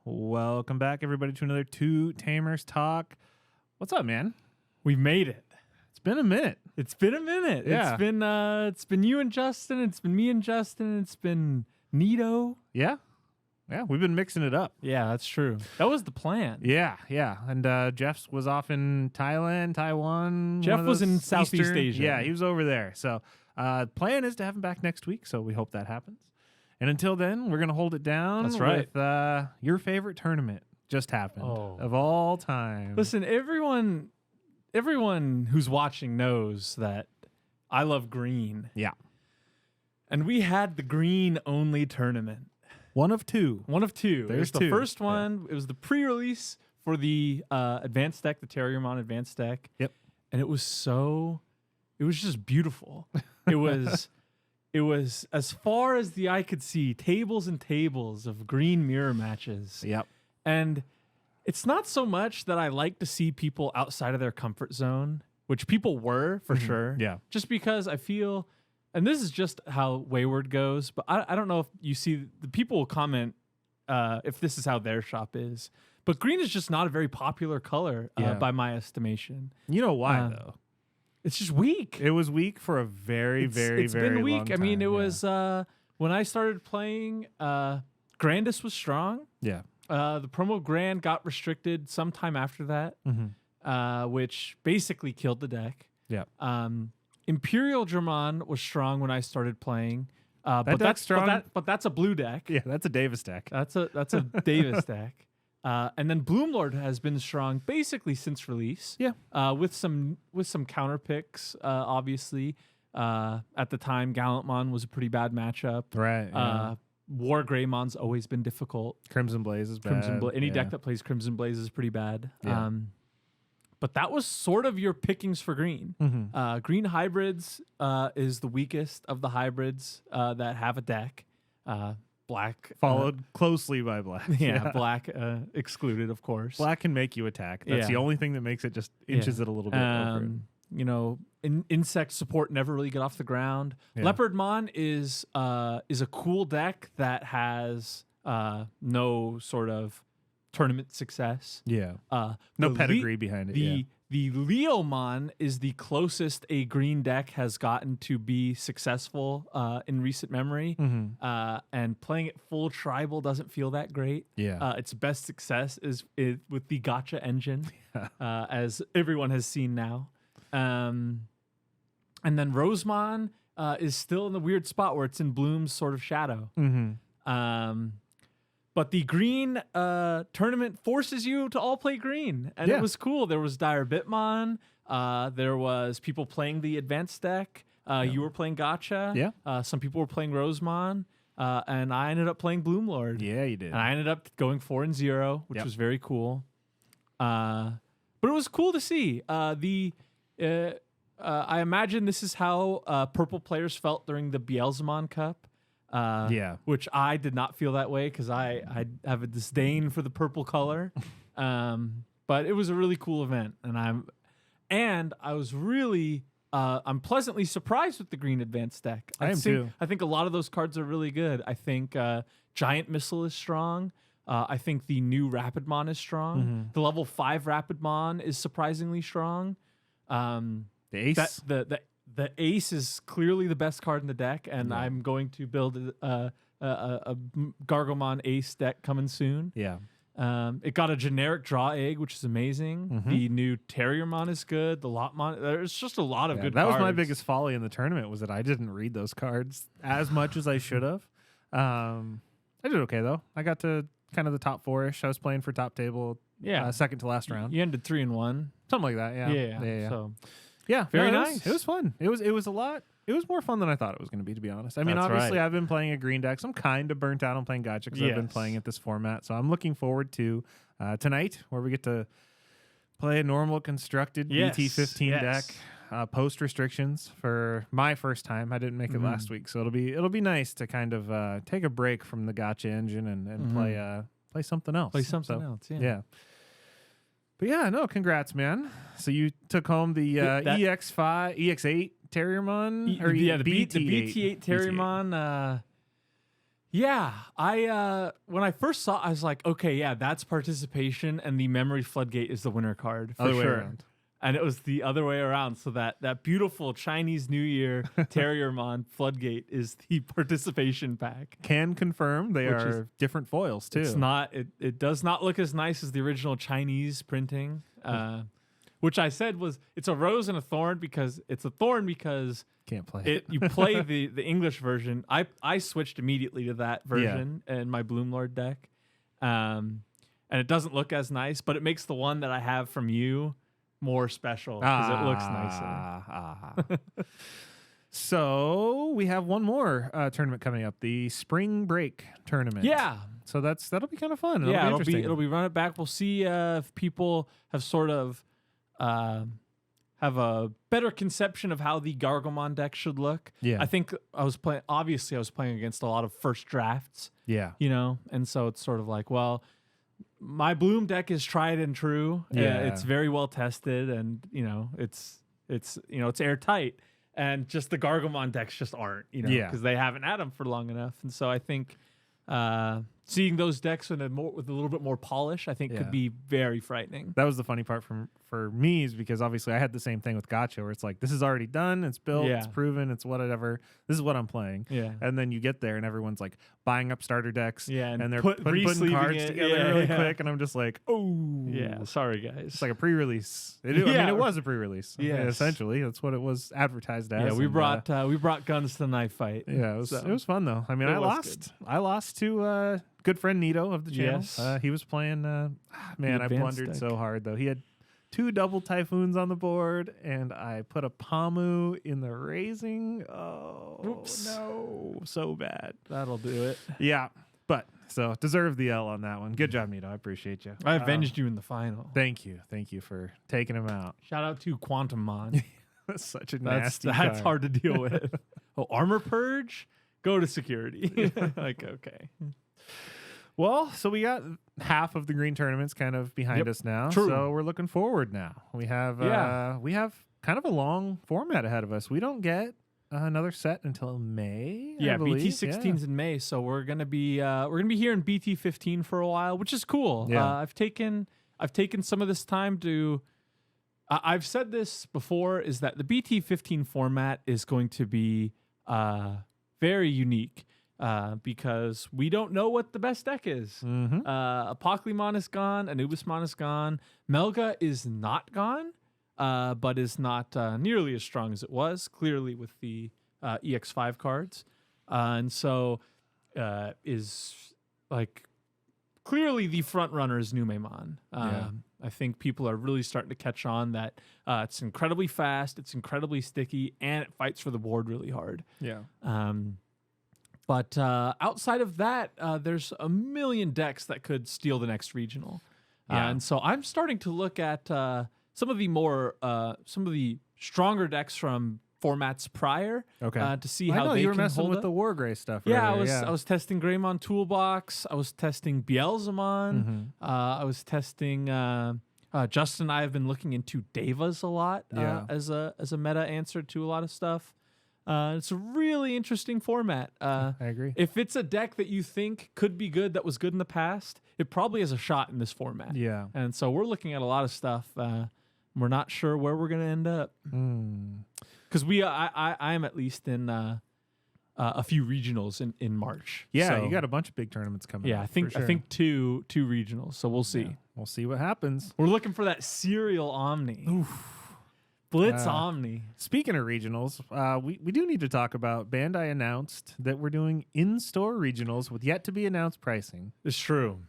Welcome back, everybody, to another Two Tamers Talk. What's up, man? We made it. It's been a minute. Yeah. It's been you and Justin. It's been me and Justin. It's been Nito. Yeah, we've been mixing it up. Yeah, that's true. That was the plan. Yeah. And Jeff's was off in Thailand, Taiwan. Jeff was in Southeast Eastern. Asia. Yeah, he was over there. So plan is to have him back next week, so we hope that happens. And until then, we're going to hold it down. That's right. With your favorite tournament just happened of all time. Listen, everyone who's watching knows that I love green. Yeah. And we had the green-only tournament. One of two. There's the first one. It was the pre-release for the advanced deck, the Terriermon advanced deck. Yep. And it was just beautiful. It was as far as the eye could see, tables and tables of green mirror matches. Yep. And it's not so much that I like to see people outside of their comfort zone, which people were for sure. Yeah. Just because I feel, and this is just how Wayward goes, but I don't know if you see, the people will comment if this is how their shop is. But green is just not a very popular color by my estimation. You know why, though? It's just weak. It was weak for a very It's been weak. long time. I mean, it was when I started playing, Grandis was strong. Yeah. The promo Grand got restricted sometime after that, which basically killed the deck. Yeah. Imperial Dramon was strong when I started playing. But deck's strong. But that's a blue deck. Yeah, that's a Davis deck. That's a Davis deck. And then Bloomlord has been strong basically since release. Yeah. With some counter picks, obviously. At the time, Gallantmon was a pretty bad matchup. Right. Yeah. War Greymon's always been difficult. Crimson Blaze is bad. Any deck that plays Crimson Blaze is pretty bad. Yeah. But that was sort of your pickings for green. Green hybrids is the weakest of the hybrids that have a deck. Black followed closely by black. Yeah, black excluded, of course. Black can make you attack. That's the only thing that makes it just inches it a little bit over. You know, insect support never really got off the ground. Yeah. Leopardmon is a cool deck that has no sort of tournament success. Yeah. No pedigree behind it. The Leomon is the closest a green deck has gotten to be successful in recent memory. And playing it full tribal doesn't feel that great. Yeah. Its best success is with the Gotcha engine, as everyone has seen now. And then Rosemon is still in the weird spot where it's in Bloom's sort of shadow. But the green tournament forces you to all play green. And it was cool. There was Dire Bitmon. There was people playing the advanced deck. You were playing Gotcha. Yeah. Some people were playing Rosemon. And I ended up playing Bloomlord. Yeah, you did. And I ended up going 4-0, which was very cool. But it was cool to see. I imagine this is how purple players felt during the Beelzemon Cup. Which I did not feel that way because I have a disdain for the purple color. But it was a really cool event, and I was really I'm pleasantly surprised with the green advanced deck. I am too. I think a lot of those cards are really good. I think Giant Missile is strong. I think the new Rapidmon is strong. The level 5 Rapidmon is surprisingly strong. The Ace. The Ace is clearly the best card in the deck, and I'm going to build a Gargomon Ace deck coming soon. Yeah. It got a generic draw egg, which is amazing. The new Terriermon is good. The Lotmon, there's just a lot of good that cards. was my biggest folly in the tournament, was that I didn't read those cards as much as I should have. I did okay, though. I got to kind of the top 4-ish. I was playing for top table second to last round. You ended 3-1. Something like that, yeah. So... Yeah, very nice. It was fun. It was a lot. It was more fun than I thought it was going to be, to be honest. I mean, obviously, I've been playing a green deck, so I'm kind of burnt out on playing Gotcha because I've been playing at this format. So I'm looking forward to tonight, where we get to play a normal constructed BT15 deck, post restrictions for my first time. I didn't make it last week, so it'll be nice to kind of take a break from the Gotcha engine and play something else. Yeah. But yeah, no, congrats, man. So you took home the EX8 Terriermon? The BT8 Terriermon. Yeah, when I first saw it, I was like, okay, yeah, that's participation, and the memory floodgate is the winner card for Other way sure. around. And it was the other way around. So that beautiful Chinese New Year Terriermon floodgate is the participation pack. Can confirm they are different foils too. It's not. It does not look as nice as the original Chinese printing. Which I said was it's a rose and a thorn because it's a thorn because can't play it. You play the English version. I switched immediately to that version in my Bloomlord deck, and it doesn't look as nice, but it makes the one that I have from you more special because it looks nicer. So we have one more tournament coming up, the Spring Break tournament. Yeah. So that'll be kind of fun. It'll be run it back. We'll see if people have sort of have a better conception of how the Gargomon deck should look. Yeah. I think I was playing against a lot of first drafts. Yeah. And so it's sort of like, well, my Bloom deck is tried and true. Yeah. It's very well tested, and it's airtight. And just the Gargomon decks just aren't, because they haven't had them for long enough. And so I think seeing those decks with a little bit more polish, I think could be very frightening. That was the funny part for me, is because obviously I had the same thing with Gacha, where it's like, this is already done, it's built, it's proven, it's whatever. This is what I'm playing. Yeah. And then you get there and everyone's like buying up starter decks. Yeah, and they're putting cards together really quick, and I'm just like, oh. Yeah, sorry guys. It's like a pre-release. I mean, it was a pre-release. Yeah, essentially, that's what it was advertised as. Yeah, we brought guns to the knife fight. Yeah, it was fun though. I mean, I lost to good friend Nito of the channel. Yes. He was playing. Man, I blundered deck. so hard though. He had 2 double typhoons on the board, and I put a Pamu in the raising. Oh, oops. No, so bad. That'll do it. Yeah, but so deserved the L on that one. Good job, Nito. I appreciate you. I avenged you in the final. Thank you for taking him out. Shout out to Quantum Mon. That's such a nasty. That's hard to deal with. Oh, Armor Purge? Go to security. Like, okay. Well, so we got half of the green tournaments kind of behind us now. True. So we're looking forward now. We have kind of a long format ahead of us. We don't get another set until May. Yeah, I believe. BT 16's in May, so we're gonna be here in BT 15 for a while, which is cool. Yeah. I've taken some of this time to. I've said this before, is that the BT 15 format is going to be very unique. Because we don't know what the best deck is. Mm-hmm. Apocalypse is gone. Anubismon is gone. Melga is not gone, but is not nearly as strong as it was, clearly with the EX5 cards. And so is like clearly the front runner is Numemon. I think people are really starting to catch on that it's incredibly fast, it's incredibly sticky, and it fights for the board really hard. Yeah. But outside of that, there's a million decks that could steal the next regional. And so I'm starting to look at some of the stronger decks from formats prior. Okay. To see how they you were can messing hold with up. the Wargrey stuff. Yeah, earlier. I was testing Greymon Toolbox. I was testing Beelzemon. Mm-hmm. I was testing. Justin and I have been looking into Devas a lot as a meta answer to a lot of stuff. It's a really interesting format. I agree. If it's a deck that you think could be good, that was good in the past, it probably has a shot in this format. Yeah. And so we're looking at a lot of stuff. We're not sure where we're going to end up. Because I am at least in a few regionals in March. Yeah, so, you got a bunch of big tournaments coming. Yeah, up, I think two regionals. So we'll see. Yeah, we'll see what happens. We're looking for that serial Omni. Oof. Blitz Omni. Speaking of regionals, we do need to talk about Bandai announced that we're doing in-store regionals with yet to be announced pricing. It's true.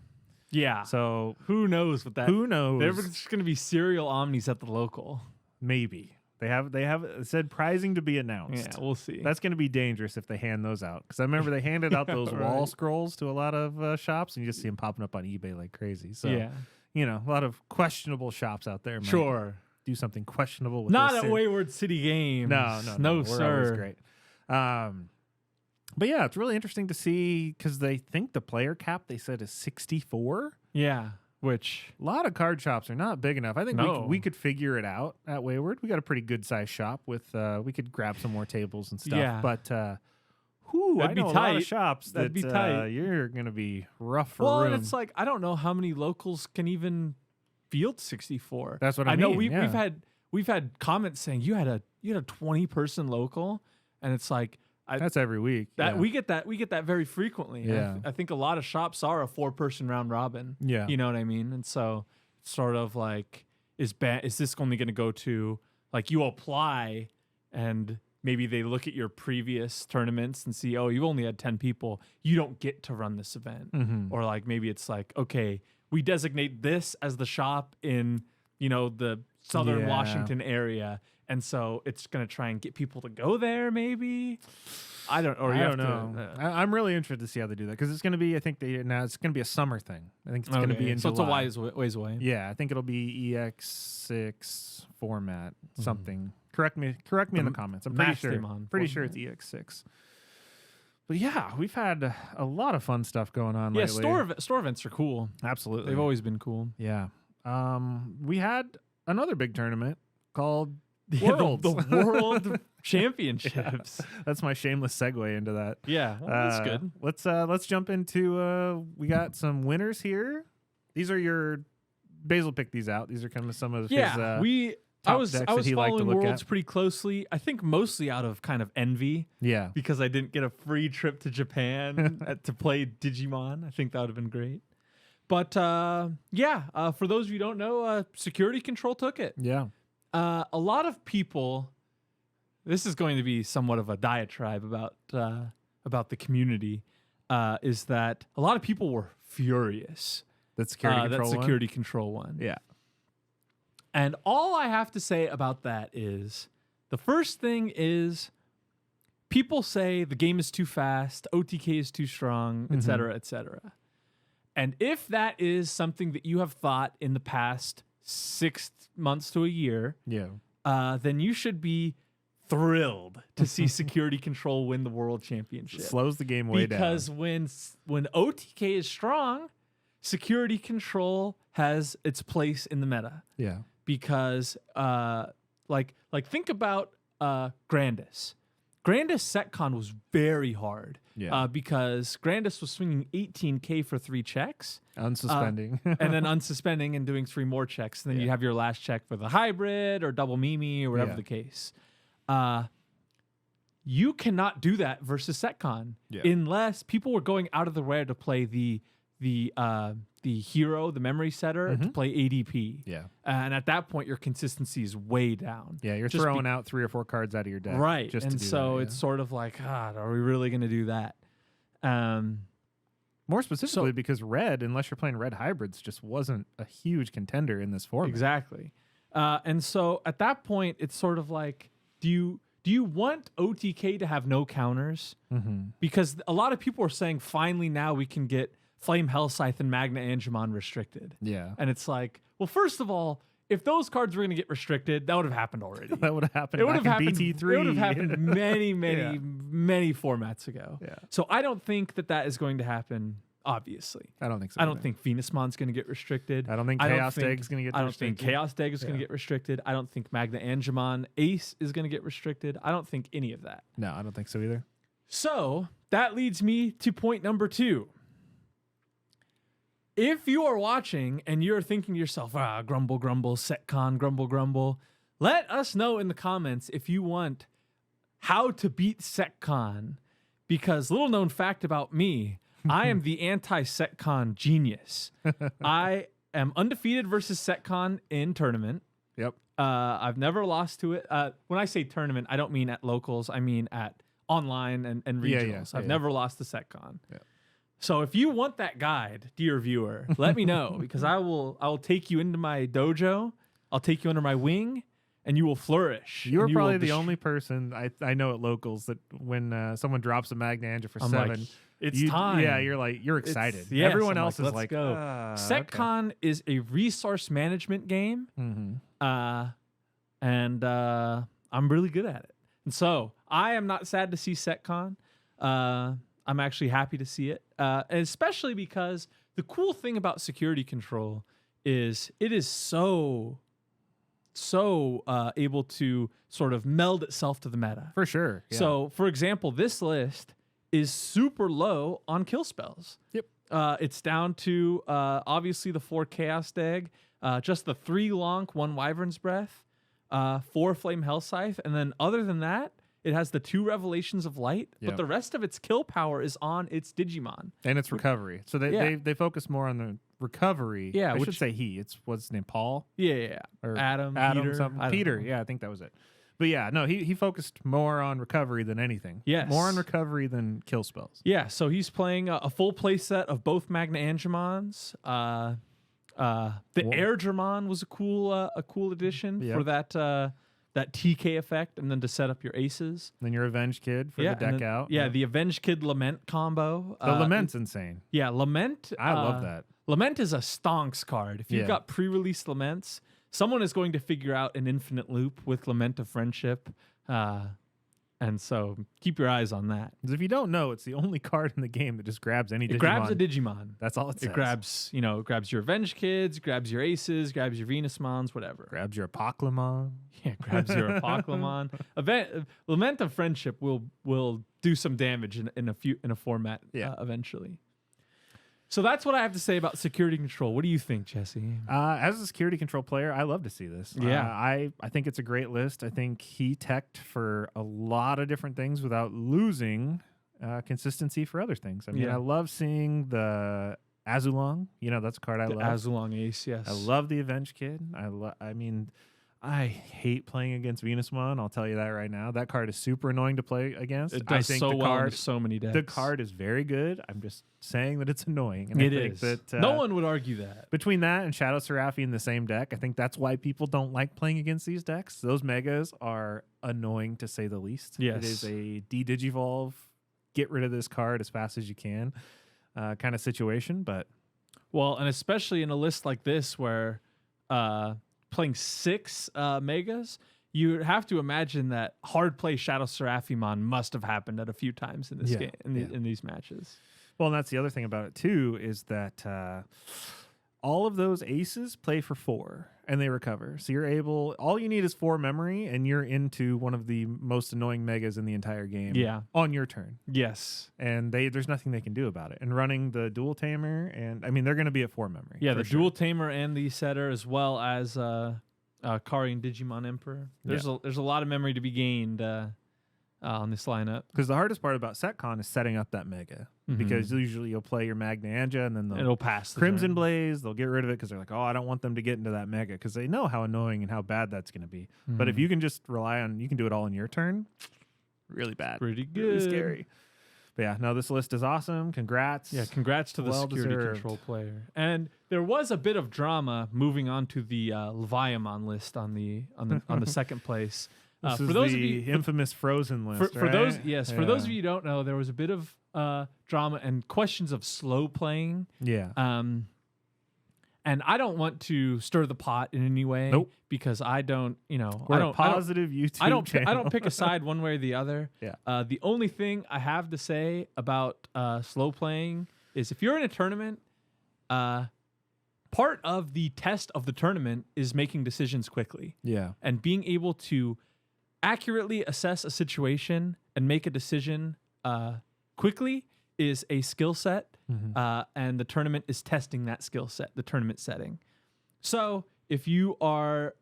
Yeah. So who knows what that? Who knows? They're just going to be serial Omnis at the local. Maybe they have said pricing to be announced. Yeah, we'll see. That's going to be dangerous if they hand those out, because I remember they handed out those wall scrolls to a lot of shops, and you just see them popping up on eBay like crazy. So a lot of questionable shops out there. Sure. Do something questionable with not at Wayward City Games. No, sir. We're always great. But yeah, it's really interesting to see, because they think the player cap they said is 64. Yeah, which a lot of card shops are not big enough. I think we could figure it out at Wayward. We got a pretty good sized shop with we could grab some more tables and stuff. Yeah. But I know a lot of shops That'd that be tight. You're going to be rough for well, room. and it's like, I don't know how many locals can even field 64. That's what I know mean. we've had comments saying you had a 20-person local, and it's like, that's every week. We get that very frequently. Yeah. I think a lot of shops are a 4-person round robin. Yeah. You know what I mean? And so it's sort of like, is this only going to go to, like, you apply and maybe they look at your previous tournaments and see, oh, you've only had 10 people. You don't get to run this event. Mm-hmm. Or like maybe it's like, okay, we designate this as the shop in, the Southern Washington area. And so it's going to try and get people to go there maybe. I don't know. I'm really interested to see how they do that because it's going to be, I think it's going to be a summer thing. I think it's going to be in July. It's a ways away. Yeah, I think it'll be EX6 format, something. Correct me in the comments. I'm pretty sure it's EX6. But yeah, we've had a lot of fun stuff going on lately. Yeah, store events are cool. Absolutely. They've always been cool. Yeah. We had another big tournament called Worlds. The World Championships. Yeah, that's my shameless segue into that. Yeah, that's good. Let's jump into we got some winners here. These are Basil picked these out. These are kind of some of his I was following Worlds pretty closely. I think mostly out of kind of envy. Yeah. Because I didn't get a free trip to Japan to play Digimon. I think that would have been great. But for those of you who don't know, Security Control took it. Yeah. A lot of people, this is going to be somewhat of a diatribe about the community, is that a lot of people were furious that Security Control one. Yeah. And all I have to say about that is, the first thing is, people say the game is too fast, OTK is too strong, et cetera, et cetera. And if that is something that you have thought in the past 6 months to a year, then you should be thrilled to see Security Control win the World Championship. It slows the game way down. Because when OTK is strong, Security Control has its place in the meta. Yeah. Because think about Grandis. Grandis SetCon was very hard. Yeah. Because Grandis was swinging 18K for 3 checks. Unsuspending. And then unsuspending and doing 3 more checks. And then you have your last check for the hybrid or double Mimi or whatever the case. You cannot do that versus SetCon unless people were going out of the way to play the hero, the memory setter, to play ADP. Yeah. And at that point, your consistency is way down. Yeah, you're throwing out 3 or 4 cards out of your deck. Right. And so it's sort of like, God, are we really going to do that? More specifically, because red, unless you're playing red hybrids, just wasn't a huge contender in this format. Exactly. And so at that point, it's sort of like, do you want OTK to have no counters? Because a lot of people are saying, finally, now we can get Flame Hellscythe and Magna Angemon restricted. Yeah. And it's like, well, first of all, if those cards were going to get restricted, that would have happened already. That would have happened in BT3. It would have happened many formats ago. Yeah. So I don't think that is going to happen, obviously. I don't think so. I don't think Venusmon's going to get restricted. I don't think Chaos Dag is going to get restricted. I don't think Chaos Dag is going to get restricted. I don't think Magna Angemon Ace is going to get restricted. I don't think any of that. No, I don't think so either. So that leads me to point number 2. If you are watching and you're thinking to yourself, grumble, grumble, SetCon, grumble, grumble, let us know in the comments if you want how to beat SetCon. Because little known fact about me, I am the anti-SetCon genius. I am undefeated versus SetCon in tournament. Yep. I've never lost to it. When I say tournament, I don't mean at locals. I mean at online and regionals. I've never lost to SetCon. Yeah. So if you want that guide, dear viewer, let me know, because I will take you into my dojo. I'll take you under my wing, and you will flourish. You are probably the only person I know at locals that when someone drops a Magna Angemon for 7, like, it's time. Yeah, you're excited. Yes, everyone else is let's like, go. SetCon is a resource management game, and I'm really good at it. And so I am not sad to see SetCon. I'm actually happy to see it, especially because the cool thing about Security Control is it is so able to sort of meld itself to the meta. For sure. Yeah. So, for example, this list is super low on kill spells. Yep. It's down to obviously the 4 Chaos Dag, just the 3 Lonk, 1 Wyvern's Breath, 4 Flame Hell Scythe, and then other than that, it has the 2 Revelations of Light, but the rest of its kill power is on its Digimon. And its recovery. So they focus more on the recovery. Yeah, I should say he. It's what's his name? Paul? Yeah. Or Adam, Peter, something. Peter. Yeah, I think that was it. But yeah, no, he focused more on recovery than anything. Yes. More on recovery than kill spells. Yeah, so he's playing a full play set of both Magna Angemons. The Air Dramon was a cool addition for that TK effect, and then to set up your aces. Then your Avenged Kid for the deck out. Yeah, the Avenged Kid Lament combo. The Lament's insane. Yeah, Lament. I love that. Lament is a stonks card. If you've got pre-release Laments, someone is going to figure out an infinite loop with Lament of Friendship. And so keep your eyes on that. Because if you don't know, it's the only card in the game that just grabs any Digimon. It grabs a Digimon. That's all it says. It grabs, grabs your Avenged Kids, grabs your Aces, grabs your Venusmons, whatever. Grabs your Apoclymon. Yeah, grabs your Apoclymon. Lament of Friendship will do some damage in a format eventually. So that's what I have to say about security control. What do you think, Jesse? As a security control player, I love to see this. Yeah. I think it's a great list. I think he teched for a lot of different things without losing consistency for other things. I mean, I love seeing the Azulong. That's a card I love. Azulong Ace, yes. I love the Avenged Kid. I hate playing against Venusmon. I'll tell you that right now. That card is super annoying to play against. It does so well in so many decks. The card is very good. I'm just saying that it's annoying. And it I think is. That, no one would argue that. Between that and Shadow Seraphi in the same deck, I think that's why people don't like playing against these decks. Those megas are annoying to say the least. Yes. It is a de-digivolve, get rid of this card as fast as you can kind of situation. But well, and especially in a list like this where playing 6 megas, you have to imagine that hard play Shadow Seraphimon must have happened at a few times in this game, in these matches. Well, and that's the other thing about it too, is that all of those aces play for 4 and they recover. So you're able, all you need is 4 memory and you're into one of the most annoying megas in the entire game on your turn. Yes. And there's nothing they can do about it. And running the dual tamer, and I mean, they're going to be at 4 memory. Yeah, the dual tamer and the setter, as well as Kari and Digimon Emperor. There's a lot of memory to be gained on this lineup. Because the hardest part about SetCon is setting up that mega. Because usually you'll play your Magna Anja and then it'll pass the Crimson turn. Blaze. They'll get rid of it because they're like, oh, I don't want them to get into that mega, because they know how annoying and how bad that's going to be. But if you can just rely on, you can do it all in your turn, really bad. Pretty good. Really scary. But yeah, no, this list is awesome. Congrats. Yeah, congrats to the security control player. And there was a bit of drama moving on to the Leviamon list on the second place. This for is those the of you infamous Frozen list. For those, for those of you who don't know, there was a bit of drama and questions of slow playing. Yeah. And I don't want to stir the pot in any way. Nope. Because I don't, We're a positive YouTube channel. I don't pick a side one way or the other. Yeah. The only thing I have to say about slow playing is if you're in a tournament, part of the test of the tournament is making decisions quickly. Yeah. And being able to accurately assess a situation and make a decision quickly is a skill set. And the tournament is testing that skill set, the tournament setting. So if you are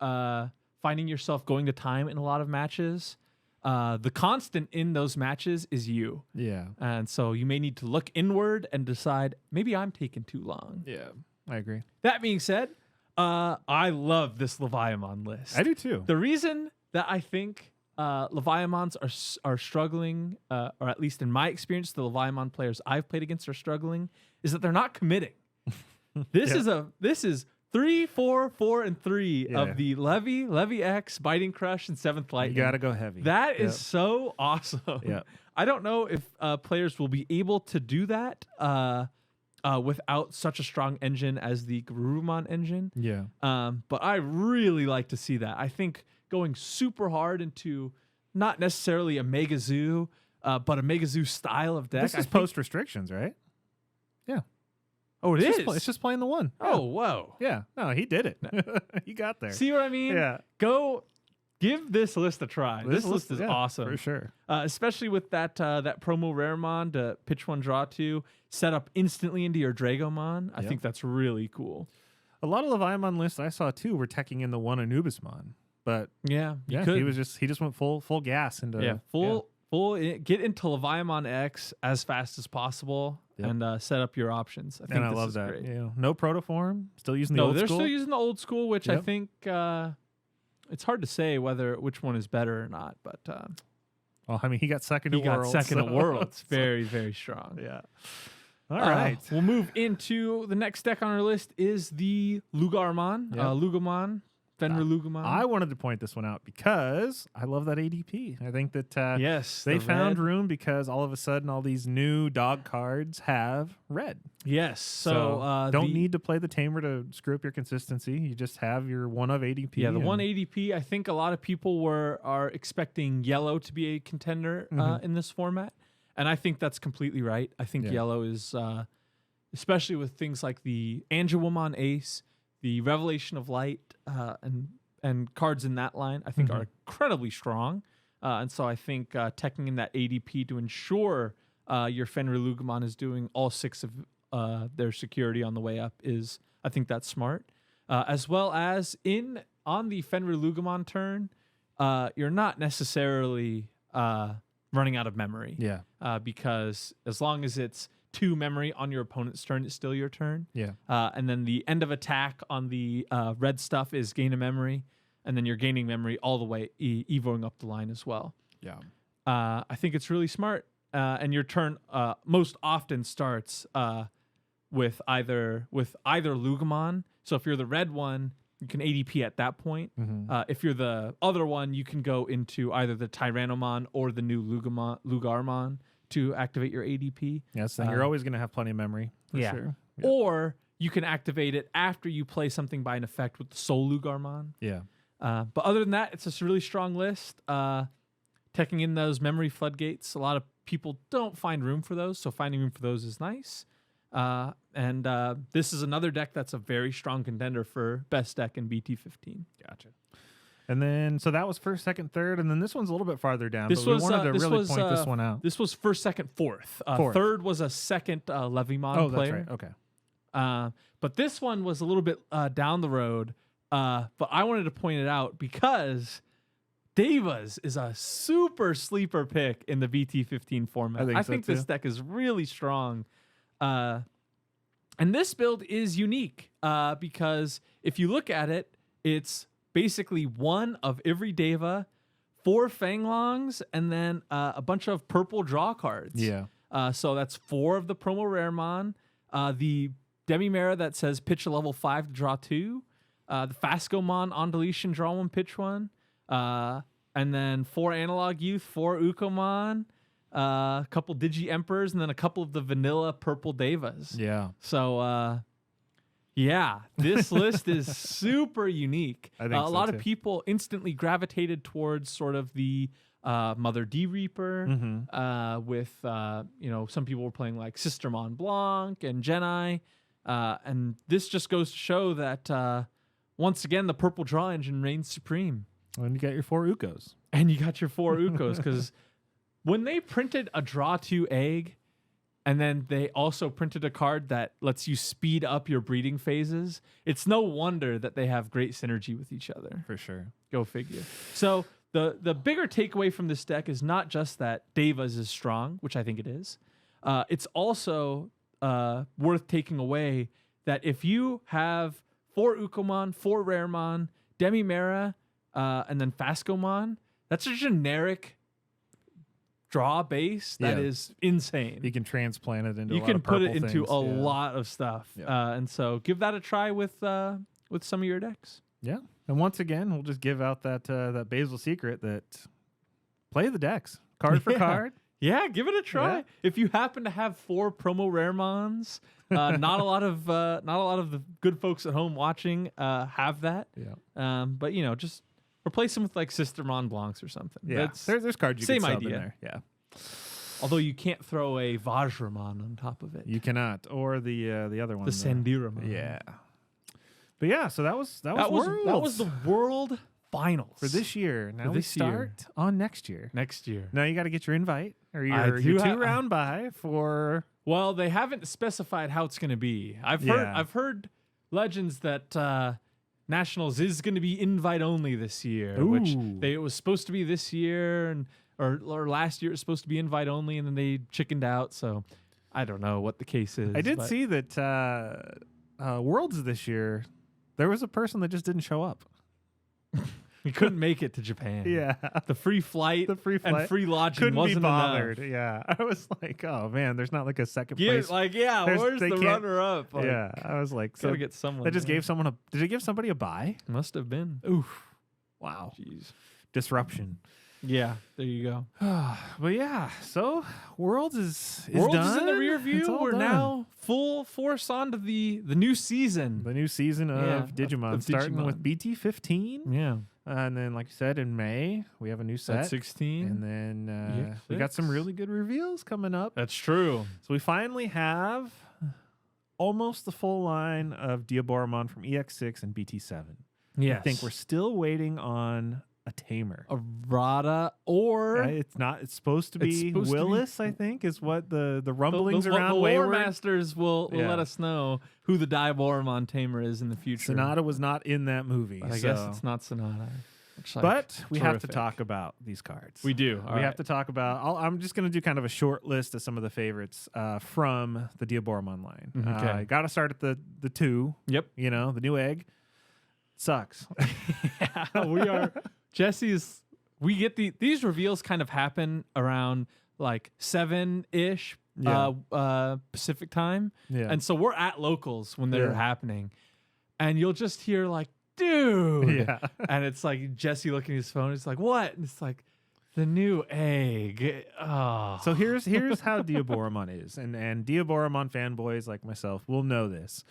finding yourself going to time in a lot of matches, the constant in those matches is you. Yeah. And so you may need to look inward and decide, maybe I'm taking too long. Yeah, I agree. That being said, I love this Leviamon list. I do too. The reason that I think Leviamons are struggling, or at least in my experience, the Leviamon players I've played against are struggling, is that they're not committing. This is 3, 4, 4, and 3 of the Levy X, Biting Crush, and 7th Lightning. You got to go heavy. That is so awesome. Yeah. I don't know if players will be able to do that without such a strong engine as the Garurumon engine. Yeah. But I really like to see that. I think going super hard into not necessarily a Mega Zoo, but a Mega Zoo style of deck. This is post restrictions, right? Yeah. Oh, It's just playing the one. Oh, whoa. Yeah. No, he did it. He got there. See what I mean? Yeah. Go Give this list a try. This list is awesome. For sure. Especially with that promo Raremon to pitch one, draw two, set up instantly into your Dragomon. I think that's really cool. A lot of Leviamon lists I saw too were teching in the one Anubismon. But he just went full gas into full get into Leviamon X as fast as possible and set up your options. I think I love that. Great. Yeah. No protoform, still using the old school. No, they're still using the old school, which I think it's hard to say which one is better or not. But well, I mean, he got second at Worlds. Second at Worlds. Very, very strong. Yeah. All right. We'll move into the next deck on our list is the Lugarmon, Lugomon. Fenrir Lugomon. I wanted to point this one out because I love that ADP. I think that they found room because all of a sudden all these new dog cards have red. Yes. So don't need to play the Tamer to screw up your consistency. You just have your one of ADP. Yeah, the one ADP. I think a lot of people are expecting yellow to be a contender in this format. And I think that's completely right. I think yellow is, especially with things like the Angelwomon Ace, the Revelation of Light, and cards in that line, I think are incredibly strong. And so I think teching in that ADP to ensure your Fenrir Lugomon is doing all 6 of their security on the way up is, I think that's smart. As well as on the Fenrir Lugomon turn, you're not necessarily running out of memory. Yeah. Because as long as it's 2 memory on your opponent's turn, it's still your turn. Yeah. And then the end of attack on the red stuff is gain a memory, and then you're gaining memory all the way, evoing up the line as well. Yeah. I think it's really smart. And your turn most often starts with either Lugomon. So if you're the red one, you can ADP at that point. If you're the other one, you can go into either the Tyrannomon or the new Lugarmon to activate your ADP. Yes, then you're always going to have plenty of memory, for sure. Yeah. Or you can activate it after you play something by an effect with the Soul Lugarmon. Yeah. But other than that, it's a really strong list. Teching in those memory floodgates, a lot of people don't find room for those, so finding room for those is nice. And this is another deck that's a very strong contender for best deck in BT15. Gotcha. And then, so that was first, second, third, and then this one's a little bit farther down. We wanted to really point this one out. This was first, second, fourth. Third was a second Levimon player. That's right. Okay. But this one was a little bit down the road. But I wanted to point it out because Devas is a super sleeper pick in the BT15 format. I think this deck is really strong. And this build is unique because if you look at it, it's basically one of every Deva, 4 Fanglongs, and then a bunch of purple draw cards. Yeah. So that's 4 of the promo Raremon. The Demimera that says pitch a level 5 to draw 2. The Fascomon on deletion, draw 1, pitch 1. And then 4 Analog Youth, 4 Ukomon, a couple Digi Emperors, and then a couple of the vanilla purple Devas. Yeah. So, this list is super unique. I think a lot of people instantly gravitated towards sort of the Mother D Reaper. With some people were playing like Sister Mont Blanc and Jedi, and this just goes to show that once again the purple draw engine reigns supreme. And you got your 4 Ukos. And you got your 4 Ukos because when they printed a draw 2 egg. And then they also printed a card that lets you speed up your breeding phases. It's no wonder that they have great synergy with each other. For sure. Go figure. So the bigger takeaway from this deck is not just that Devas is strong, which I think it is. It's also worth taking away that if you have 4 Ukomon, 4 Raremon, Demimera, and then Fascomon, that's a generic draw base that is insane. You can transplant it into. You can put it into a lot of stuff, and so give that a try with some of your decks. Yeah, and once again, we'll just give out that Basil secret that play the decks card for card. Yeah, give it a try. Yeah. If you happen to have 4 promo Raremons, not a lot of the good folks at home watching have that. Yeah. But just replace them with like Sister Mont Blancs or something. Yeah, there's cards you can sub in there. Yeah. Although you can't throw a Vajramon on top of it. You cannot, or the other one, the Sandiramon. Yeah. But yeah, so that was Worlds. That was the World finals for this year. Now we start on next year. Next year. Now you got to get your invite or your 2-round bye for. Well, they haven't specified how it's going to be. I've heard legends that Nationals is going to be invite only this year, which it was supposed to be this year and or last year it was supposed to be invite only, and then they chickened out. So I don't know what the case is. I did see that Worlds this year, there was a person that just didn't show up. He couldn't make it to Japan. Yeah. The free flight and free lodging couldn't wasn't be bothered. enough. Yeah. I was like, oh man, there's not like a second place. Where's the runner up? Like, yeah. I was like, gotta get someone. They just gave someone did it give somebody a bye? Must have been. Oof. Wow. Jeez. Disruption. Yeah, there you go. But yeah, so Worlds is Worlds done. is in the rear view. We're done. now full force onto the new season. The new season of Digimon, of starting Digimon. with BT15. Yeah. And then, like you said, in May, we have a new set. That's 16. And then we got some really good reveals coming up. That's true. So we finally have almost the full line of Diaboromon from EX6 and BT7. Yes. I think we're still waiting on a Tamer. A Rada or... It's not. It's supposed to be Willis, I think, is what the rumblings around the Wayward. Lore Masters will let us know who the Diaboromon Tamer is in the future. Sonata was not in that movie. But I guess it's not Sonata. But we have to talk about these cards. We do. We have to talk about... I'm just going to do kind of a short list of some of the favorites from the Diaboromon line. Okay. Got to start at the 2. Yep. You know, the new egg. Sucks. Yeah, we are... we get these reveals kind of happen around like 7-ish Pacific time. Yeah. And so we're at locals when they're happening. And you'll just hear like, dude. Yeah. And it's like Jesse looking at his phone. It's like, what? And it's like, the new egg. Oh. So here's how Diaboromon is. And Diaboromon fanboys like myself will know this.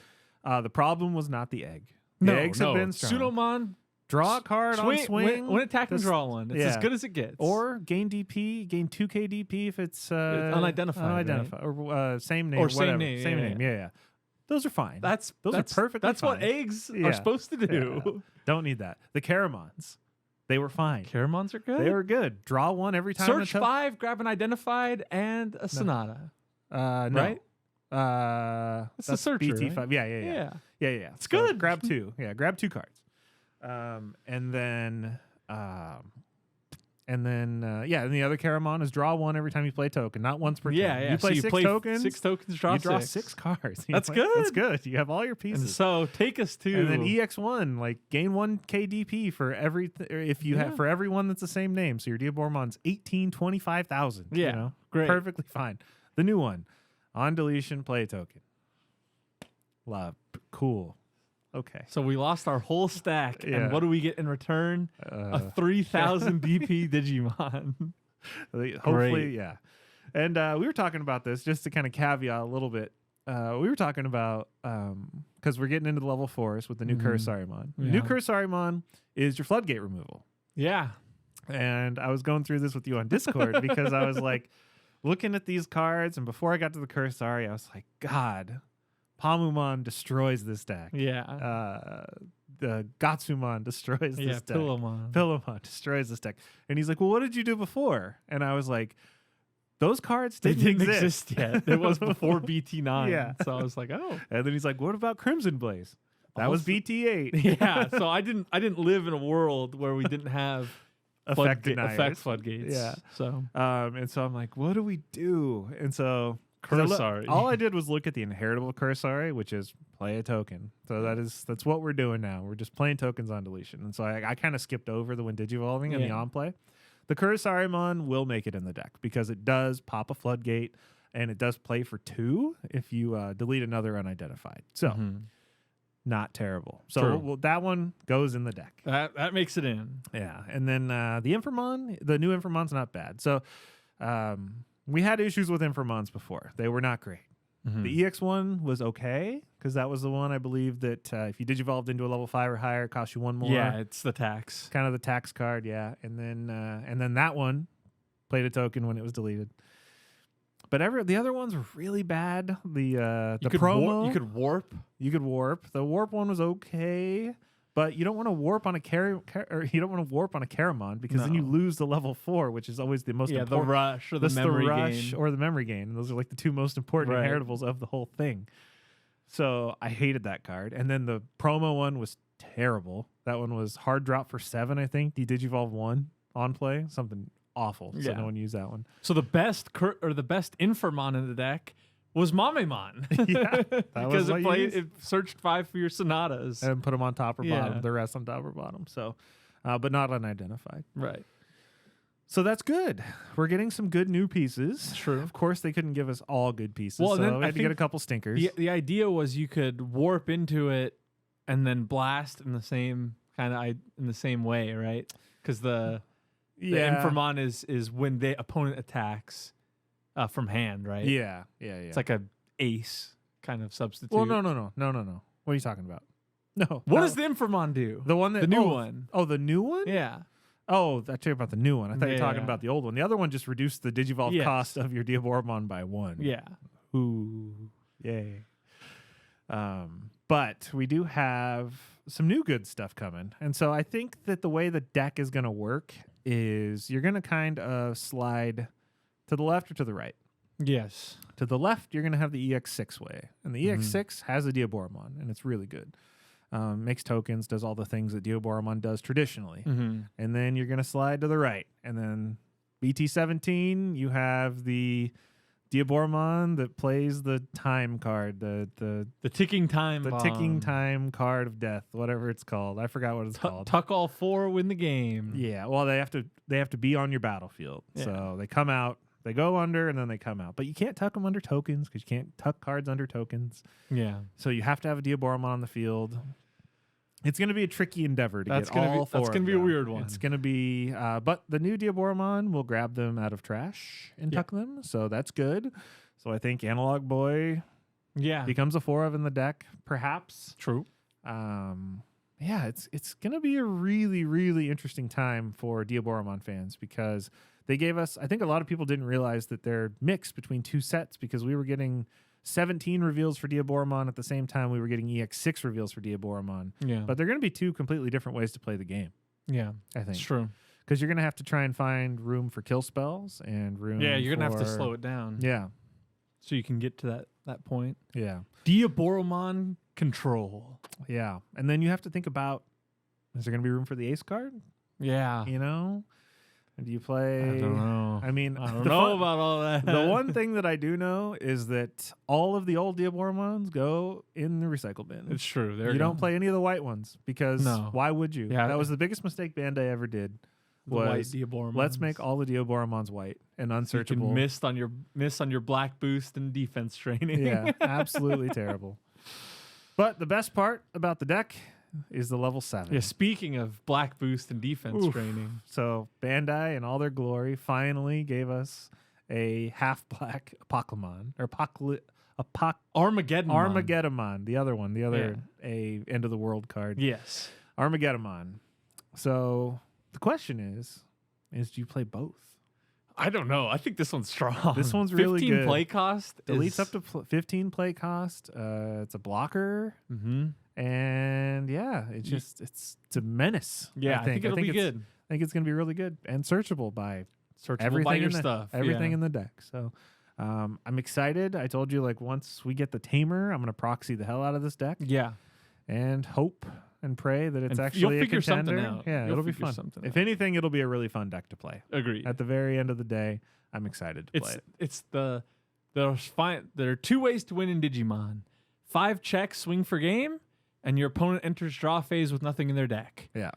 The problem was not the egg. The eggs have been strong. Pseudomon. Draw a card on swing. When attack and draw one. It's as good as it gets. Or gain DP, gain 2k DP if it's unidentified. Unidentified. Right? Or same name. Or whatever. same name. Same name. Yeah. Those are fine. Those are perfectly That's fine. what eggs are supposed to do. Yeah. Don't need that. The Caramons, they were fine. Caramons are good? They were good. Draw one every time. Search 5, grab an identified, and a Sonata. No. Right? It's a searcher, BT5. right? Yeah. It's good. So grab 2. Yeah, grab 2 cards. And then and the other Caramon is draw 1 every time you play token, not once per turn. Yeah. You play so 6 tokens. 6 tokens, draw you draw 6. 6 cards. That's good. That's good. You have all your pieces. And so take us to and then EX1, like gain 1 KDP for every if you have for everyone that's the same name. So your Diaboromon's 25,000. Yeah, you know? great. Perfectly fine. The new one, on deletion, play a token. Love. Cool. Okay. So we lost our whole stack, and what do we get in return? A 3,000 DP Digimon. Hopefully, yeah. And we were talking about this just to kind of caveat a little bit. We were talking about because we're getting into the level 4s with the new Kursarimon. The new Kursarimon is your floodgate removal. Yeah. And I was going through this with you on Discord because I was like looking at these cards, and before I got to the Kursari, I was like, God. Palmumon destroys this deck. Yeah. The Gatsumon destroys this deck. Pillamon destroys this deck. And he's like, well, what did you do before? And I was like, those cards didn't exist yet. It was before BT9. Yeah. So I was like, oh. And then he's like, what about Crimson Blaze? That was BT8. Yeah. So I didn't live in a world where we didn't have effect floodgates. Yeah. So and so I'm like, what do we do? And so Kursari. All I did was look at the inheritable Kursari, which is play a token. So that's what we're doing now. We're just playing tokens on deletion. And so I kind of skipped over the when Digivolving and the on play. The Kursarimon will make it in the deck because it does pop a floodgate and it does play for 2 if you delete another unidentified. So not terrible. So that one goes in the deck. That makes it in. Yeah. And then the Inframon, the new Inframon's not bad. So we had issues with Inframons before. They were not great. The EX1 was okay because that was the one I believe that if you Digivolved into a level 5 or higher, it costs you 1 more. Yeah, it's the tax. Kind of the tax card, yeah. And then that one played a token when it was deleted. But the other ones were really bad. The promo you could warp. You could warp. The warp one was okay. But you don't want to warp on a or you don't want to warp on a Caramon because then you lose the level 4, which is always the most important. The rush or the memory gain. Or the memory gain. And those are like the two most important inheritables of the whole thing. So I hated that card. And then the promo one was terrible. That one was hard drop for 7, I think. The Digivolve 1 on play. Something awful. So no one used that one. So the best Infamon in the deck was Mamemon. Because it searched 5 for your Sonatas. And put them on top or bottom. The rest on top or bottom. So, but not unidentified. Right. So that's good. We're getting some good new pieces. True. Of course, they couldn't give us all good pieces. Well, so we had to get a couple stinkers. The idea was you could warp into it and then blast in the same way, right? Because the Infamon is when the opponent attacks from hand, right? Yeah. It's like a ace kind of substitute. Well, no. What are you talking about? No. What does the Infamon do? The one that the new one. Oh, the new one? Yeah. Oh, I talking about the new one. I thought you were talking about the old one. The other one just reduced the Digivolve cost of your Diaboromon by 1. Yeah. Ooh, yay. But we do have some new good stuff coming. And so I think that the way the deck is going to work is you're going to kind of slide to the left or to the right. Yes. To the left, you're going to have the EX6 way. And the EX6 has a Diaboromon, and it's really good. Makes tokens, does all the things that Diaboromon does traditionally. And then you're going to slide to the right. And then BT17, you have the Diaboromon that plays the time card, the ticking time bomb. Ticking time card of death, whatever it's called. I forgot what it's called. Tuck all 4, win the game. Yeah, well, they have to be on your battlefield. Yeah. So they come out, they go under, and then they come out. But you can't tuck them under tokens because you can't tuck cards under tokens. Yeah. So you have to have a Diaboromon on the field. It's going to be a tricky endeavor to get all 4. That's going to be a weird one. It's going to be, but the new Diaboromon will grab them out of trash and tuck them, so that's good. So I think Analog Boy becomes a 4 of in the deck, perhaps. True. It's going to be a really, really interesting time for Diaboromon fans because they gave us, I think a lot of people didn't realize that they're mixed between 2 sets because we were getting 17 reveals for Diaboromon at the same time we were getting EX6 reveals for Diaboromon. Yeah. But they're going to be 2 completely different ways to play the game. Yeah. I think. It's true. Because you're going to have to try and find room for kill spells and room you're going to have to slow it down. Yeah. So you can get to that point. Yeah. Diaboromon control. Yeah. And then you have to think about, is there going to be room for the ace card? Yeah. You know? Do you play? I don't know. I mean, I don't know about all that. The one thing that I do know is that all of the old Diaboromons go in the recycle bin. It's true. You don't play any of the white ones because why would you? Yeah. That was the biggest mistake Bandai ever did. The white Diaboromons. Let's make all the Diaboromons white and unsearchable. So you can miss on your black boost and defense training. Yeah, absolutely terrible. But the best part about the deck is the level 7. Yeah, speaking of black boost and defense training. So Bandai in all their glory finally gave us a half-black Apocalypse or Armageddon, the other one, a end of the world card. Yes. Armageddon. So the question is do you play both? I don't know. I think this one's strong. This one's really 15 good. Play cost. Deletes up to 15 play cost. It's a blocker. And it's a menace. Yeah, I think it'll be good. I think it's going to be really good and searchable by your stuff. Everything in the deck. So I'm excited. I told you, like, once we get the Tamer, I'm going to proxy the hell out of this deck. Yeah. And hope and pray that it's actually you'll a figure contender. Something out. Yeah, it'll be fun. If anything, it'll be a really fun deck to play. Agreed. At the very end of the day, I'm excited to play it. There are 2 ways to win in Digimon. 5 checks, swing for game, and your opponent enters draw phase with nothing in their deck. Yeah.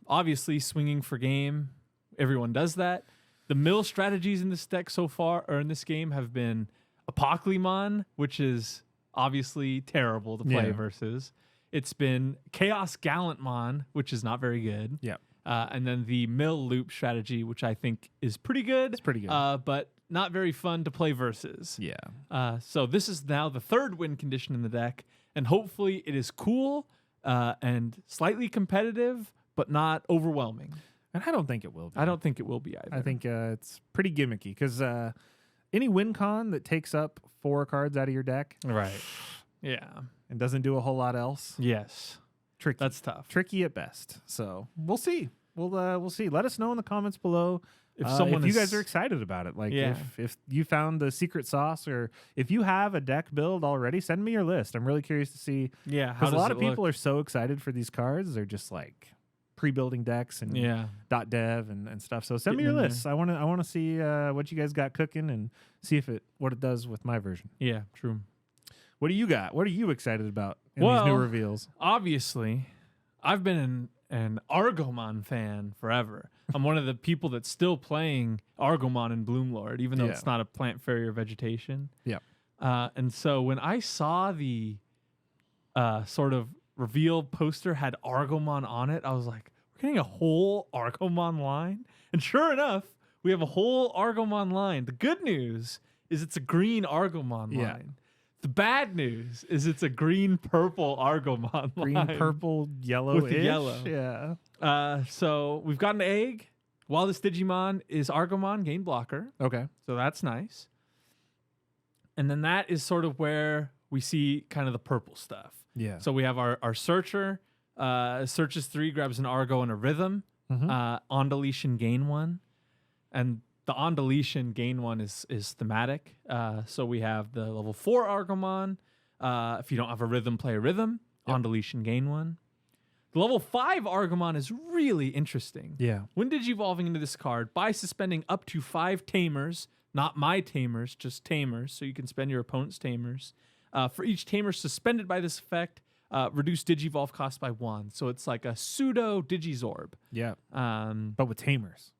Obviously, swinging for game, everyone does that. The mill strategies in this deck so far, or in this game, have been Apocalypse, which is obviously terrible to play versus. It's been Chaos Gallantmon, which is not very good. Yeah. And then the mill loop strategy, which I think is pretty good. It's pretty good. But not very fun to play versus. Yeah. So this is now the 3rd win condition in the deck, and hopefully it is cool and slightly competitive, but not overwhelming. And I don't think it will be. I don't think it will be either. I think it's pretty gimmicky because any win con that takes up 4 cards out of your deck, right? Yeah, and doesn't do a whole lot else. Yes. tricky. That's tough. Tricky at best. So we'll see. We'll see. Let us know in the comments below if you guys are excited about it. Like if you found the secret sauce, or if you have a deck build already, send me your list. I'm really curious to see. Yeah, because a lot of people are so excited for these cards. They're just like pre-building decks and .dev and stuff. So send me your lists. I want to see what you guys got cooking and see what it does with my version. Yeah, true. What do you got? What are you excited about in these new reveals? Obviously, I've been an Argomon fan forever. I'm one of the people that's still playing Argomon in Bloomlord, even though it's not a plant, fairy, or vegetation. Yeah. And so when I saw the sort of reveal poster had Argomon on it, I was like, we're getting a whole Argomon line? And sure enough, we have a whole Argomon line. The good news is it's a green Argomon line. The bad news is it's a green-purple Argomon line. Green-purple, yellow-ish? With the yellow. Yeah. So we've got an egg. While this Digimon is Argomon, gain blocker. Okay. So that's nice. And then that is sort of where we see kind of the purple stuff. Yeah. So we have our Searcher. Searches 3, grabs an Argo and a Rhythm. On deletion, gain 1. And the on deletion gain 1 is thematic. So we have the level 4 Argomon. If you don't have a Rhythm, play a Rhythm. Yep. On deletion, gain 1. The level 5 Argomon is really interesting. Yeah. When digivolving into this card, by suspending up to 5 Tamers, not my Tamers, just Tamers, so you can spend your opponent's Tamers. For each Tamer suspended by this effect, reduce Digivolve cost by 1. So it's like a pseudo Digizorb. Yeah. But with Tamers.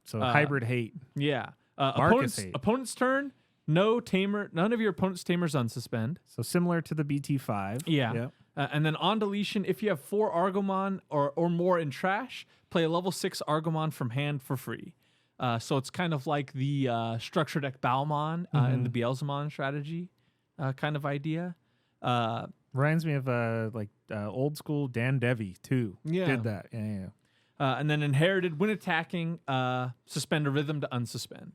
So hybrid hate. Yeah. Hate. Opponent's turn, no Tamer, none of your opponent's Tamers unsuspend. So similar to the BT5. Yeah. Yep. And then on deletion, if you have 4 Argomon or more in trash, play a level 6 Argomon from hand for free. So it's kind of like the structure deck Balmon in the Beelzemon strategy kind of idea. Reminds me of old school Dan Devi too. Yeah. Did that. Yeah. And then inherited, when attacking, suspend a Rhythm to unsuspend.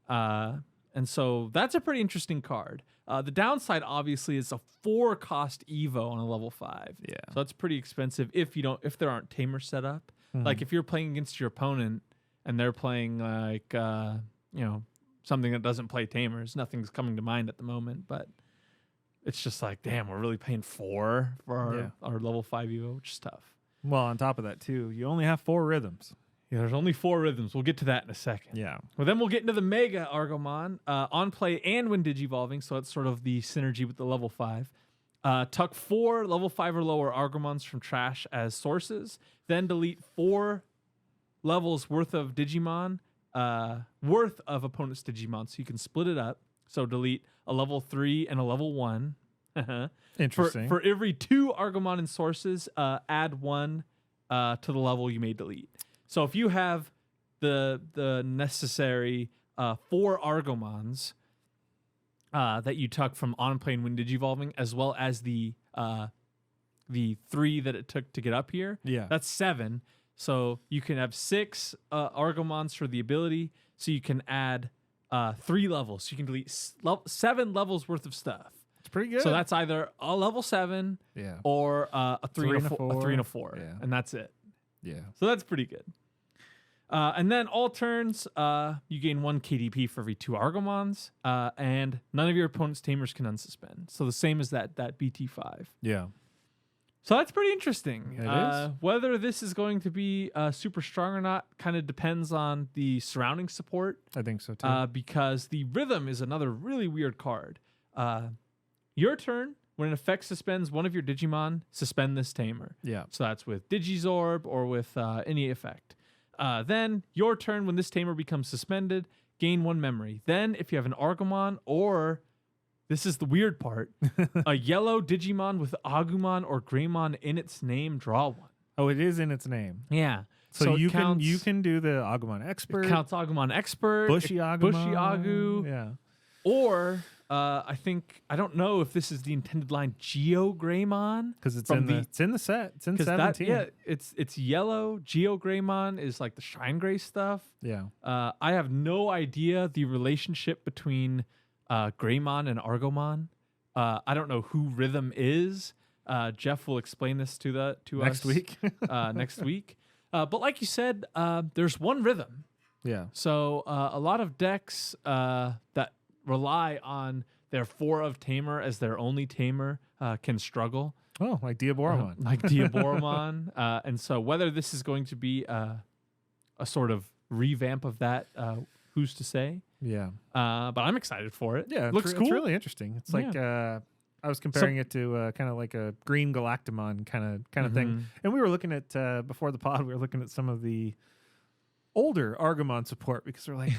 And so that's a pretty interesting card. The downside, obviously, is a 4-cost Evo on a level 5. Yeah. So that's pretty expensive if there aren't Tamers set up. Like if you're playing against your opponent and they're playing something that doesn't play Tamers, nothing's coming to mind at the moment, but it's just like, damn, we're really paying 4 for our level 5 Evo, which is tough. Well, on top of that, too, you only have 4 rhythms. Yeah, there's only 4 rhythms. We'll get to that in a second. Yeah. Well, then we'll get into the Mega Argomon on play and when digivolving, so that's sort of the synergy with the level 5. Tuck 4 level 5 or lower Argomons from trash as sources, then delete 4 levels worth of Digimon, worth of opponent's Digimon, so you can split it up. So delete a level 3 and a level 1. Interesting. For every 2 Argomon and sources, add 1 to the level you may delete. So if you have the necessary 4 Argomons that you tuck from on play and when digivolving, as well as the 3 that it took to get up here, that's 7. So you can have 6 Argomons for the ability. So you can add 3 levels. So you can delete 7 levels worth of stuff. It's pretty good. So that's either a level 7 or a 3 and a 4. Yeah. And that's it. Yeah. So that's pretty good. And then all turns, you gain 1 KDP for every 2 Argomons, and none of your opponent's Tamers can unsuspend. So the same as that BT5. Yeah. So that's pretty interesting. It is. Whether this is going to be super strong or not kind of depends on the surrounding support. I think so too. Because the Rhythm is another really weird card. Your turn, when an effect suspends one of your Digimon, suspend this Tamer. Yeah. So that's with Digizorb or with any effect. Then, your turn, when this Tamer becomes suspended, gain 1 memory. Then, if you have an Argomon or, this is the weird part, a yellow Digimon with Agumon or Greymon in its name, draw 1. Oh, it is in its name. Yeah. So you can do the Agumon Expert. It counts Agumon Expert. Bushy Agumon. Bushy Agu. Yeah. Or, I don't know if this is the intended line, Geo Greymon. Because it's in the set. It's in 17. It's yellow. Geo Greymon is like the Shine Gray stuff. Yeah. I have no idea the relationship between Greymon and Argomon. I don't know who Rhythm is. Jeff will explain this to next us week. Next week. But like you said, there's one rhythm. Yeah. So a lot of decks that rely on their 4 of Tamer as their only Tamer can struggle. Oh, like Diaboromon. Like Diaboromon. And so whether this is going to be a sort of revamp of that, who's to say? Yeah. But I'm excited for it. Yeah. Looks cool. It's really interesting. It's like I was comparing it to kind of like a green Galactamon kind of thing. And we were looking at, before the pod, we were looking at some of the older Argomon support because we're like,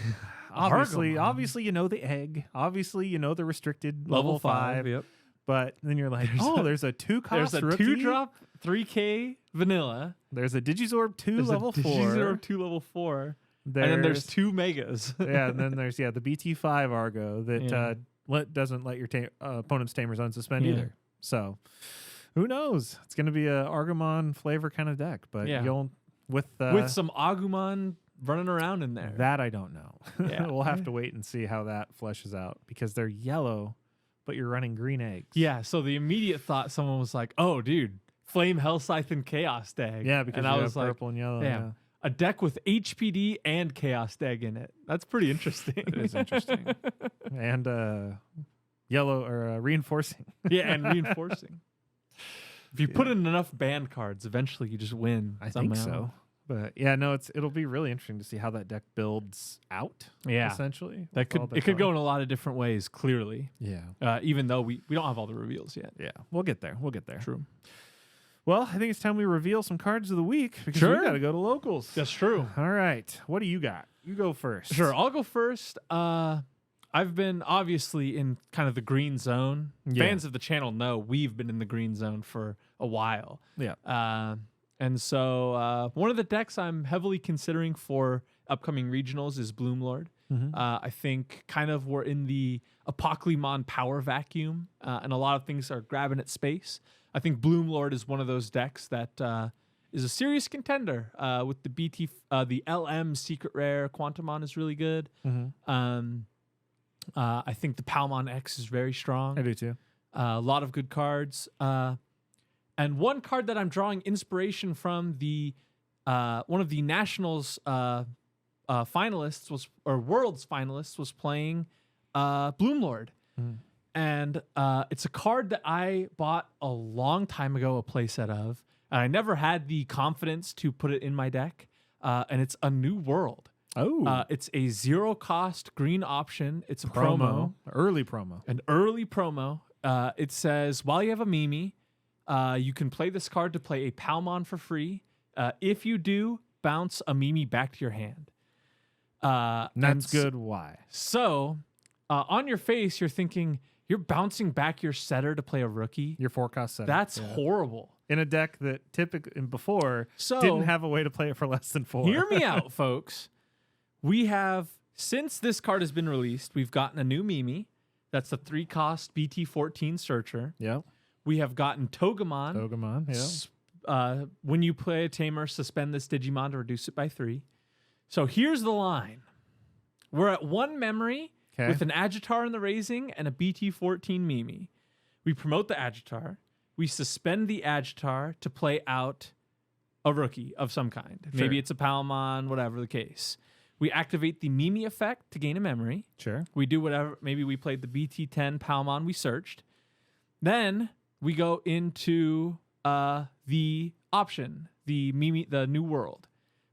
obviously, you know the egg. Obviously, you know the restricted level 5. Yep. But then you're like, there's a 2-cost There's a rookie. 2-drop 3K vanilla. There's a Digizorb 2 There's level 4. Digizorb 2 level 4. And then there's 2 megas. Yeah, and then there's the BT5 Argo that doesn't let your opponent's Tamers unsuspend either. So who knows? It's going to be a Argomon flavor kind of deck, but you'll with some Agumon running around in there. That I don't know. Yeah. We'll have to wait and see how that fleshes out because they're yellow, but you're running green eggs. Yeah, so the immediate thought, someone was like, "Oh, dude, Flame, Hellscythe, and Chaos Dag." Yeah, because I was purple and yellow. Yeah. A deck with HPD and Chaos Dag in it. That's pretty interesting. It is interesting. And yellow or reinforcing. Yeah, and reinforcing. If you put in enough band cards, eventually you just win. I think so. But yeah, no, it'll be really interesting to see how that deck builds out. Yeah, essentially, it could go in a lot of different ways. Clearly, even though we don't have all the reveals yet. Yeah, we'll get there. True. Well, I think it's time we reveal some cards of the week because we got to go to locals. That's true. All right, what do you got? You go first. Sure, I'll go first. I've been obviously in kind of the green zone. Yeah. Fans of the channel know we've been in the green zone for a while. Yeah. And so one of the decks I'm heavily considering for upcoming regionals is Bloomlord. I think kind of we're in the Apoclymon power vacuum, and a lot of things are grabbing at space. I think Bloomlord is one of those decks that is a serious contender with the LM Secret Rare Quantumon is really good. I think the Palmon X is very strong. I do too. A lot of good cards. And one card that I'm drawing inspiration from one of the Nationals finalists World's finalists was playing Bloomlord. And it's a card that I bought a long time ago, a playset of, and I never had the confidence to put it in my deck. And it's a New World. Oh, it's a 0-cost green option. It's a promo. Early promo. An early promo. It says, while you have a Mimi, you can play this card to play a Palmon for free. If you do, bounce a Mimi back to your hand. That's good. Why? So, on your face, you're thinking, you're bouncing back your setter to play a rookie. Your 4-cost setter. That's horrible. In a deck that typically before didn't have a way to play it for less than 4. Hear me out, folks. We have, since this card has been released, we've gotten a new Mimi. That's a 3-cost BT14 Searcher. Yep. We have gotten Togemon. Yeah. When you play a Tamer, suspend this Digimon to reduce it by 3. So here's the line. We're at 1 memory with an Agitar in the Raising and a BT14 Mimi. We promote the Agitar. We suspend the Agitar to play out a rookie of some kind. Sure. Maybe it's a Palmon, whatever the case. We activate the Mimi effect to gain a memory. Sure. We do whatever. Maybe we played the BT10 Palmon we searched. Then we go into the option, the Mimi, the New World.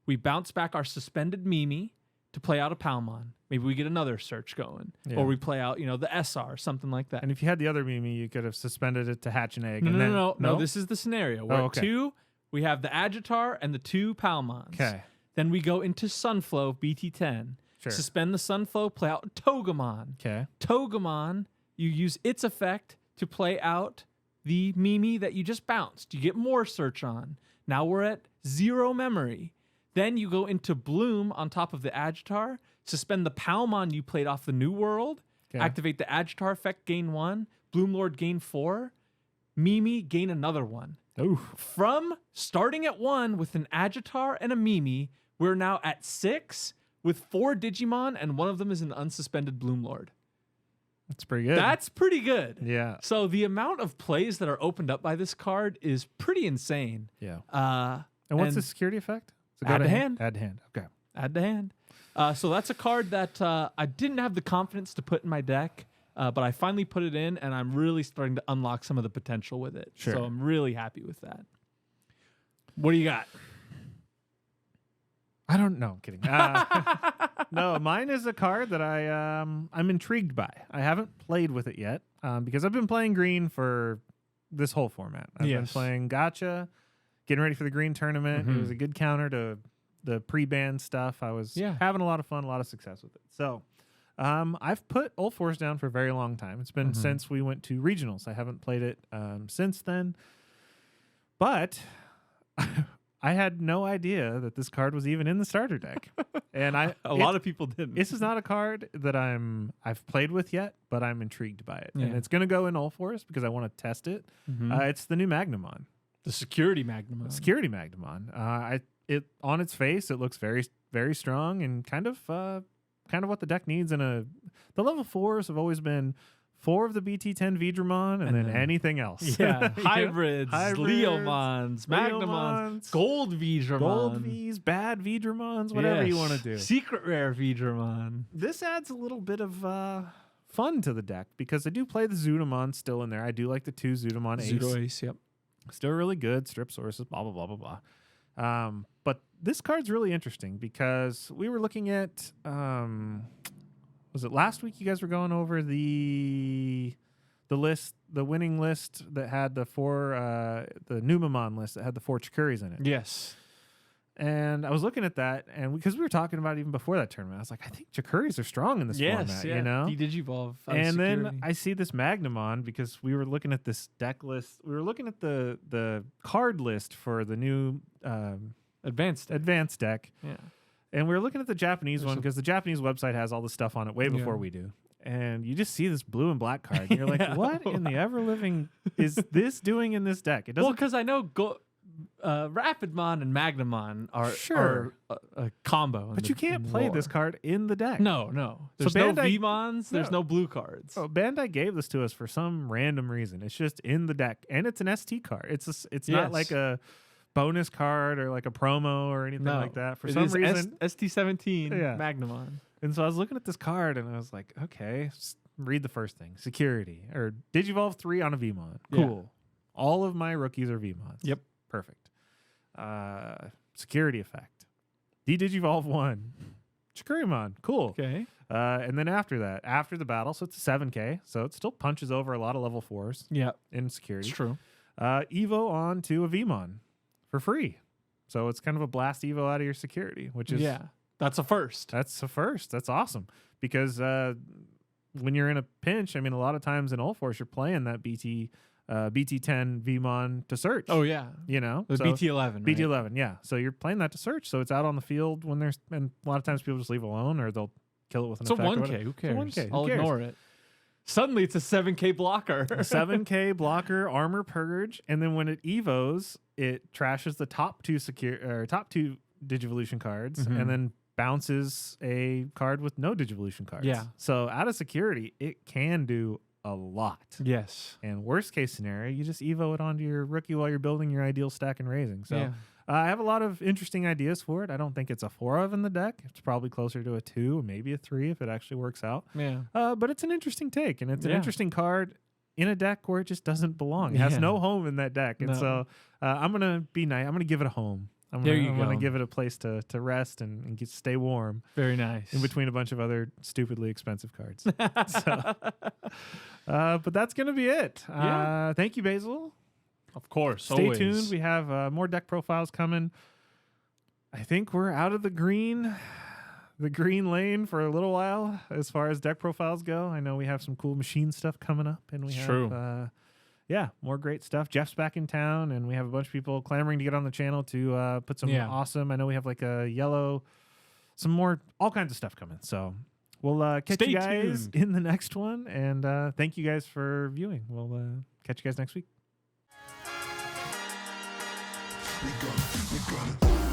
We bounce back our suspended Mimi to play out a Palmon. Maybe we get another search going. Yeah. Or we play out, the SR, something like that. And if you had the other Mimi, you could have suspended it to hatch an egg. No, this is the scenario. We're at 2, we have the Agitar and the 2 Palmons. Okay. Then we go into Sunflow, BT10. Sure. Suspend the Sunflow, play out Togemon. Okay. Togemon, you use its effect to play out the Mimi that you just bounced. You get more search on. Now we're at 0 memory. Then you go into Bloom on top of the Agitar, suspend the Palmon you played off the New World, activate the Agitar effect, gain 1, Bloomlord gain 4, Mimi gain another 1. Ooh. From starting at 1 with an Agitar and a Mimi, we're now at 6 with 4 Digimon, and one of them is an unsuspended Bloomlord. That's pretty good. That's pretty good. Yeah. So the amount of plays that are opened up by this card is pretty insane. Yeah. And what's the security effect? Add to hand. Add to hand. Okay. Add to hand. So that's a card that I didn't have the confidence to put in my deck, but I finally put it in, and I'm really starting to unlock some of the potential with it. Sure. So I'm really happy with that. What do you got? I don't know. I'm kidding. No, mine is a card that I'm intrigued by. I haven't played with it yet because I've been playing green for this whole format. I've been playing Gacha, getting ready for the green tournament. It was a good counter to the pre-ban stuff. I was having a lot of fun, a lot of success with it. So I've put Ulforce down for a very long time. It's been since we went to regionals. I haven't played it since then. But I had no idea that this card was even in the starter deck, and a lot of people didn't. This is not a card that I've played with yet, but I'm intrigued by it, and it's going to go in Ulforce because I want to test it. It's the new Magnamon, the Security Magnamon. Security Magnamon. It on its face, it looks very, very strong and kind of what the deck needs. The level 4s have always been 4 of the BT10 Vidramon, and then anything else. Yeah, hybrids, Leomons, Magnamons, Gold Vidramon. Gold Vs, bad Vidramons, whatever you want to do. Secret Rare Vidramon. This adds a little bit of fun to the deck because I do play the Zudamon still in there. I do like the 2 Zudamon Ace. Zudo Ace, yep. Still really good. Strip sources, blah, blah, blah, blah, blah. But this card's really interesting because we were looking at... was it last week you guys were going over the list, the winning list that had the 4, the Numamon list that had the 4 Chikuris in it? Yes. And I was looking at that, and because we were talking about it even before that tournament, I was like, I think Chikuris are strong in this format, you know? Digivolve. And then I see this Magnamon because we were looking at this deck list. We were looking at the card list for the new advanced deck. Yeah. And we were looking at the Japanese one because the Japanese website has all the stuff on it way before we do. And you just see this blue and black card. And you're like, what in the ever-living is this doing in this deck? It doesn't. Well, because I know Rapidmon and Magnamon are a combo. But you can't play this card in the deck. No. There's no Vmons. There's no blue cards. Oh, Bandai gave this to us for some random reason. It's just in the deck. And it's an ST card. It's not like a bonus card or like a promo or anything like that. For some reason, ST17 Magnamon. And so I was looking at this card and I was like, okay, read the first thing. Security or Digivolve 3 on a Vmon. Cool. All of my rookies are Vmons. Yep. Perfect. Security effect. Digivolve 1. Chikurimon. Cool. Okay. And then after that, after the battle, so it's a 7K, so it still punches over a lot of level 4s. Yeah. In security. It's true. Evo on to a Vmon for free. So it's kind of a blast Evo out of your security, which is... Yeah. That's a first. That's a first. That's awesome. Because when you're in a pinch, I mean, a lot of times in Ulforce, you're playing that BT10 Vmon to search. Oh, yeah. You know? The BT11, right? BT11, yeah. So you're playing that to search. So it's out on the field when there's... And a lot of times people just leave it alone or they'll kill it with an effect. It's a 1K. Who cares? It's a 1K. I'll ignore it. Suddenly it's a 7K blocker. A 7K blocker, armor purge, and then when it evos, it trashes the top 2 Digivolution cards, and then bounces a card with no Digivolution cards. Yeah. So out of security, it can do a lot. Yes. And worst case scenario, you just evo it onto your rookie while you're building your ideal stack and raising. So I have a lot of interesting ideas for it. I don't think it's a 4 of in the deck. It's probably closer to a 2, maybe a 3 if it actually works out. Yeah. But it's an interesting take, and it's an interesting card in a deck where it just doesn't belong. It has no home in that deck. And so I'm going to be nice. I'm going to give it a home. I'm going to give it a place to rest and stay warm. Very nice. In between a bunch of other stupidly expensive cards. But that's going to be it. Thank you, Basil. Of course. Stay tuned. We have more deck profiles coming. I think we're out of the green lane for a little while as far as deck profiles go. I know we have some cool machine stuff coming up, and we have more great stuff. Jeff's back in town, and we have a bunch of people clamoring to get on the channel to put some awesome. I know we have like a yellow, some more, all kinds of stuff coming. So we'll catch you guys in the next one, and thank you guys for viewing. We'll catch you guys next week. We got it.